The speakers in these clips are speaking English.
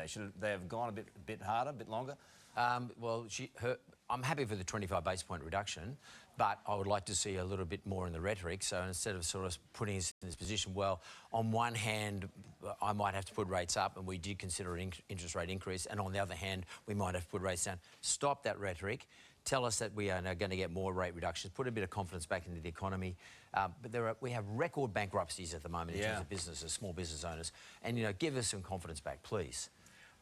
Should they have gone a bit harder, a bit longer? I'm happy for the 25 basis point reduction, but I would like to see a little bit more in the rhetoric. So instead of sort of putting us in this position, well, on one hand, I might have to put rates up, and we did consider an interest rate increase, and on the other hand, we might have to put rates down. Stop that rhetoric. Tell us that we are now going to get more rate reductions, put a bit of confidence back into the economy. But we have record bankruptcies at the moment in terms of businesses, small business owners, and, you know, give us some confidence back, please.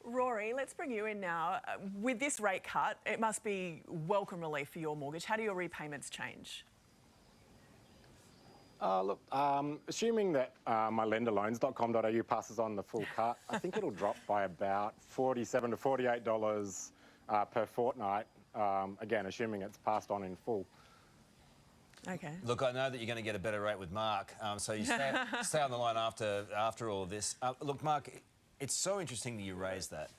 Rory, let's bring you in now. With this rate cut, it must be welcome relief for your mortgage. How do your repayments change? Look, assuming that mylenderloans.com.au passes on the full cut, I think it'll drop by about $47 to $48 per fortnight. Again, assuming it's passed on in full. Okay. Look, I know that you're going to get a better rate with Mark, so you stay on the line after all of this. Look, Mark, it's so interesting that you raised that,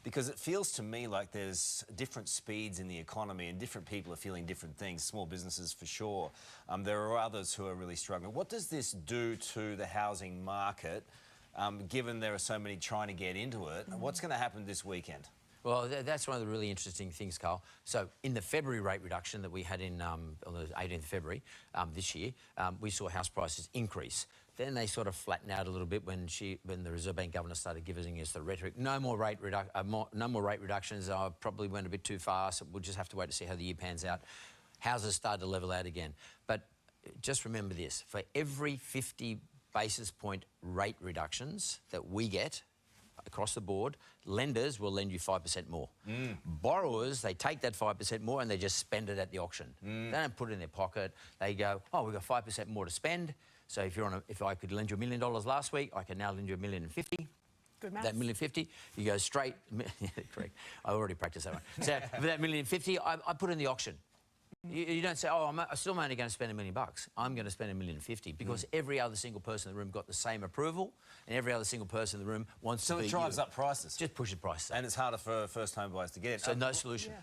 because it feels to me like there's different speeds in the economy and different people are feeling different things, small businesses for sure. There are others who are really struggling. What does this do to the housing market, given there are so many trying to get into it? What's going to happen this weekend? Well, that's one of the really interesting things, Carl. So in the February rate reduction that we had on the 18th of February this year, we saw house prices increase. Then they sort of flattened out a little bit when the Reserve Bank governor started giving us the rhetoric. No more rate reductions. Probably went a bit too far, so we'll just have to wait to see how the year pans out. Houses started to level out again. But just remember this, for every 50 basis point rate reductions that we get across the board, lenders will lend you 5% more. Borrowers, they take that 5% more and they just spend it at the auction. They don't put it in their pocket. They go, oh, we've got 5% more to spend. So if I could lend you $1 million last week, I can now lend you $1,050,000. Good maths. That $1,050,000, you go straight. Correct. I already practiced that one. So for that $1,050,000, I put it in the auction. You don't say, oh, I still only going to spend $1 million. I'm going to spend $1,050,000 because every other single person in the room got the same approval, and every other single person in the room wants to be you. So it drives up prices. Just pushes prices up. And it's harder for first home buyers to get it. So no solution.